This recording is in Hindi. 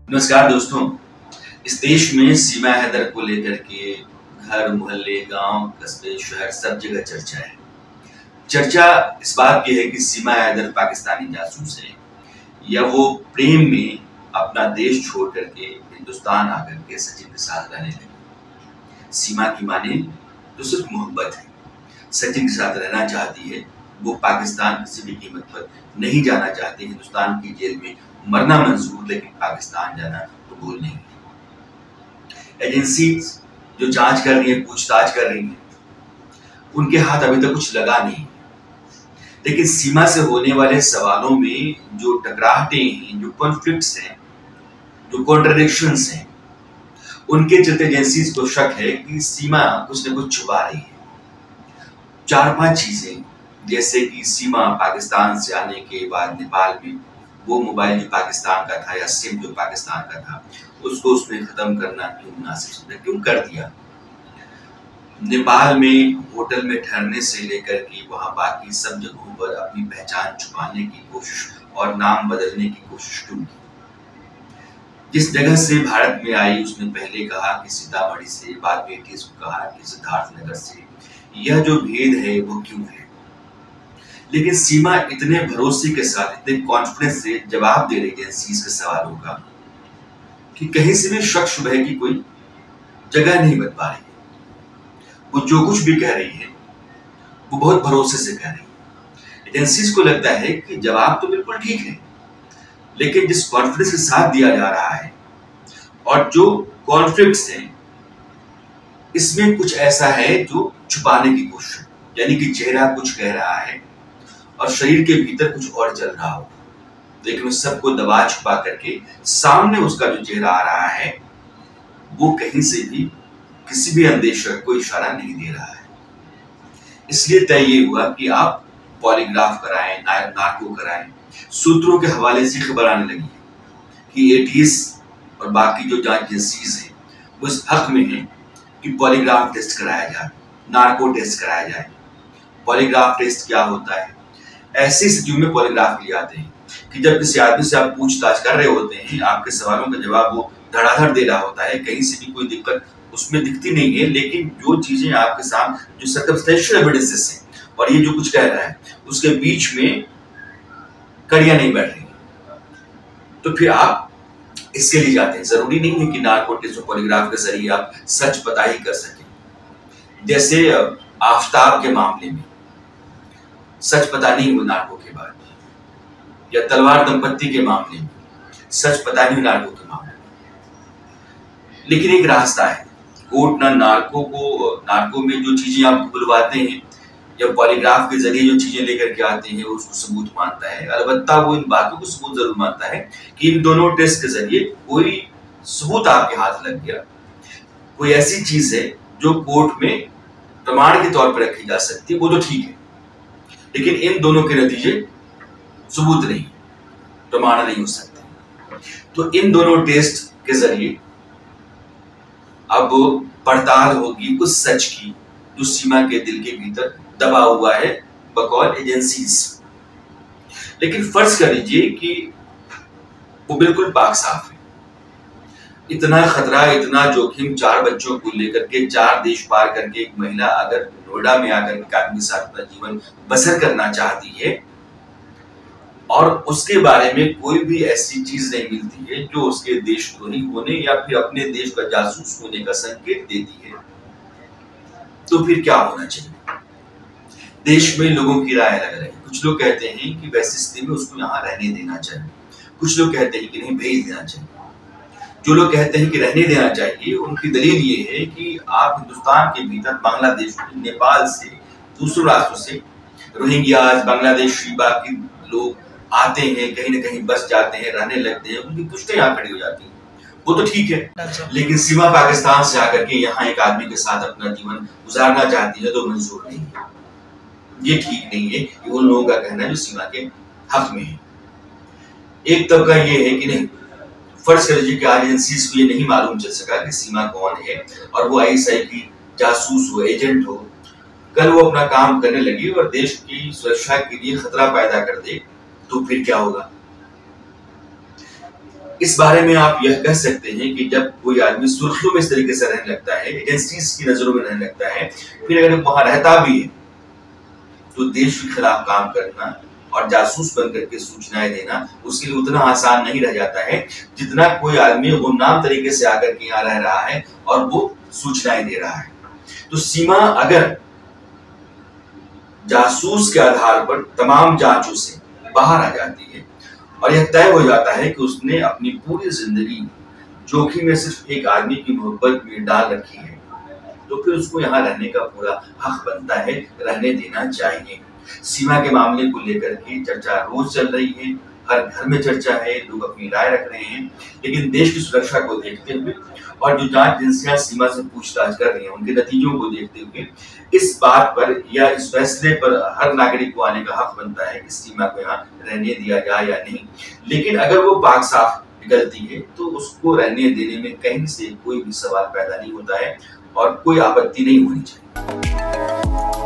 नमस्कार दोस्तों। इस देश में सीमा हैदर को लेकर के घर मोहल्ले गांव कस्बे शहर सब जगह चर्चा है। चर्चा इस बात की है कि सीमा हैदर पाकिस्तानी जासूस है या वो प्रेम में अपना देश छोड़ करके हिंदुस्तान आकर के सचिन के साथ रहने लगी। सीमा की माने तो सिर्फ मोहब्बत है, सचिन के साथ रहना चाहती है। वो पाकिस्तान किसी भी कीमत पर नहीं जाना चाहती। हिंदुस्तान की जेल में मरना मंजूर, लेकिन पाकिस्तान जाना कबूल नहीं। एजेंसी जो जांच कर रही है, पूछताछ कर रही है, उनके हाथ अभी तक कुछ लगा नहीं। लेकिन सीमा से होने वाले सवालों में जो टकराहटें हैं, जो कॉन्फ्लिक्ट्स हैं, जो कॉन्ट्रडिक्शंस हैं, उनके चलते एजेंसीज को शक है कि सीमा कुछ न कुछ छुपा रही है। 4-5 चीजें, जैसे कि सीमा पाकिस्तान से आने के बाद नेपाल में वो मोबाइल जो पाकिस्तान का था या सिम जो पाकिस्तान का था उसको उसने खत्म करना क्यों मुनासिब समझा, क्यों कर दिया। नेपाल में होटल में ठहरने से लेकर के वहां बाकी सब जगहों पर अपनी पहचान छुपाने की कोशिश और नाम बदलने की कोशिश क्यों की। जिस जगह से भारत में आई उसने पहले कहा कि सीतामढ़ी से, बाद में को कहा कि सिद्धार्थनगर से। यह जो भेद है वो क्यों है। लेकिन सीमा इतने भरोसे के साथ, इतने कॉन्फिडेंस से जवाब दे रही है एजेंसीज के सवालों का कि कहीं से भी शक शुबह की कोई जगह नहीं बन पा रही है। वो जो कुछ भी कह रही है वो बहुत भरोसे से कह रही है। एजेंसीज को लगता है कि जवाब तो बिल्कुल ठीक है, लेकिन जिस कॉन्फिडेंस के साथ दिया जा रहा है और जो कॉन्फ्लिक्ट्स हैं, इसमें कुछ ऐसा है जो छुपाने की कोशिश, यानी कि चेहरा कुछ कह रहा है और शरीर के भीतर कुछ और चल रहा हो, लेकिन उस सबको दबा छुपा करके सामने उसका जो चेहरा आ रहा है वो कहीं से भी किसी भी अंदेशक को इशारा नहीं दे रहा है। इसलिए तय ये हुआ कि आप पॉलीग्राफ कराएं, नार्को कराएं। सूत्रों के हवाले से खबर आने लगी है कि एटीएस और बाकी जो जांच एजेंसीज हैं वो इस हक में है कि पॉलीग्राफ टेस्ट कराया जाए, नार्को टेस्ट कराया जाए। पॉलीग्राफ टेस्ट क्या होता है? ऐसी स्थितियों में पॉलीग्राफ लिए आते हैं कि जब किसी आदमी से आप पूछताछ कर रहे होते हैं, आपके सवालों का जवाब वो धड़ाधड़ दे रहा होता है, कहीं से भी कोई दिक्कत उसमें दिखती नहीं है, लेकिन जो चीजें आपके सामने, जो सर्कमस्टेंशियल एविडेंसेस हैं और ये जो कुछ कह रहा है, उसके बीच में कड़ियां नहीं बैठ रही, तो फिर आप इसके लिए जाते हैं। जरूरी नहीं है कि नार्को टेस्ट और पॉलीग्राफ के जरिए आप सच पता ही कर सकें। जैसे आफ्ताब के मामले में सच पता नहीं हुआ नार्को के बाद, या तलवार दंपत्ति के मामले में सच पता नहीं नार्को के मामले में। लेकिन एक रास्ता है, कोर्ट ना नार्को में जो चीजें आप बुलवाते हैं या पॉलीग्राफ के जरिए जो चीजें लेकर के आते हैं उसको सबूत मानता है। अलबत्ता वो इन बातों को सबूत जरूर मानता है कि इन दोनों टेस्ट के जरिए कोई सबूत आपके हाथ लग गया, कोई ऐसी चीज है जो कोर्ट में प्रमाण के तौर पर रखी जा सकती है, वो तो ठीक है। लेकिन इन दोनों के नतीजे सबूत नहीं, प्रमाण नहीं हो सकते। तो इन दोनों टेस्ट के जरिए अब पड़ताल होगी उस सच की जो सीमा के दिल के भीतर दबा हुआ है बकौल एजेंसीज। लेकिन फर्ज कर लीजिए कि वो बिल्कुल पाक साफ है। इतना खतरा, इतना जोखिम, 4 बच्चों को लेकर के 4 देश पार करके एक महिला अगर नोएडा में आकर के आदमी के साथ अपना जीवन बसर करना चाहती है और उसके बारे में कोई भी ऐसी चीज नहीं मिलती है जो उसके देशद्रोही होने या फिर अपने देश का जासूस होने का संकेत देती है, तो फिर क्या होना चाहिए। देश में लोगों की राय अलग अलग है। कुछ लोग कहते हैं कि वैसी स्थिति में उसको यहाँ रहने देना चाहिए, कुछ लोग कहते हैं कि नहीं, भेज देना चाहिए। जो लोग कहते हैं कि रहने देना चाहिए, उनकी दलील ये है कि आप हिंदुस्तान के भीतर बांग्लादेश, नेपाल से, दूसरे राष्ट्रों से रोहिंग्याज, बांग्लादेशी बाकी लोग आते हैं, कहीं ना कहीं बस जाते हैं, रहने लगते हैं, उनकी पुष्टें यहाँ खड़ी हो जाती हैं, वो तो ठीक है। लेकिन सीमा पाकिस्तान से आकर के यहाँ एक आदमी के साथ अपना जीवन गुजारना चाहती है तो मंजूर नहीं है। ये ठीक नहीं है। ये उन लोगों का कहना है जो सीमा के हक में है। एक तबका ये है कि नहीं, फर्ज कर लीजिए कि आज एजेंसीज को ये नहीं मालूम चल सका कि सीमा कौन है और वो आईएसआई की जासूस हो, एजेंट हो। कल वो अपना काम करने लगी और देश की सुरक्षा के लिए खतरा पैदा कर दे, तो फिर क्या होगा। इस बारे में आप यह कह सकते हैं कि जब कोई आदमी सुर्खियों में इस तरीके से रहने लगता है, एजेंसीज की नजरों में रहने लगता है, फिर अगर वहां रहता भी है तो देश के खिलाफ काम करना और जासूस बन करके सूचनाएं देना उसके लिए उतना आसान नहीं रह जाता है जितना कोई आदमी गुमनाम तरीके से आकर के यहाँ रह रहा है और वो सूचनाएं दे रहा है। तो सीमा अगर जासूस के आधार पर तमाम जांचों से बाहर आ जाती है और यह तय हो जाता है कि उसने अपनी पूरी जिंदगी जोखिम में सिर्फ एक आदमी की मोहब्बत में डाल रखी है, तो फिर उसको यहाँ रहने का पूरा हक बनता है, रहने देना चाहिए। सीमा के मामले को लेकर के चर्चा रोज चल रही है, हर घर में चर्चा है, लोग अपनी राय रख रहे हैं, लेकिन देश की सुरक्षा को देखते हुए और जो जांच एजेंसियां सीमा से पूछताछ कर रही हैं उनके नतीजों को देखते हुए इस बात पर या इस फैसले पर हर नागरिक को आने का हक बनता है कि सीमा को यहाँ रहने दिया जाए या नहीं। लेकिन अगर वो पाक साफ निकलती है तो उसको रहने देने में कहीं से कोई भी सवाल पैदा नहीं होता है और कोई आपत्ति नहीं होनी चाहिए।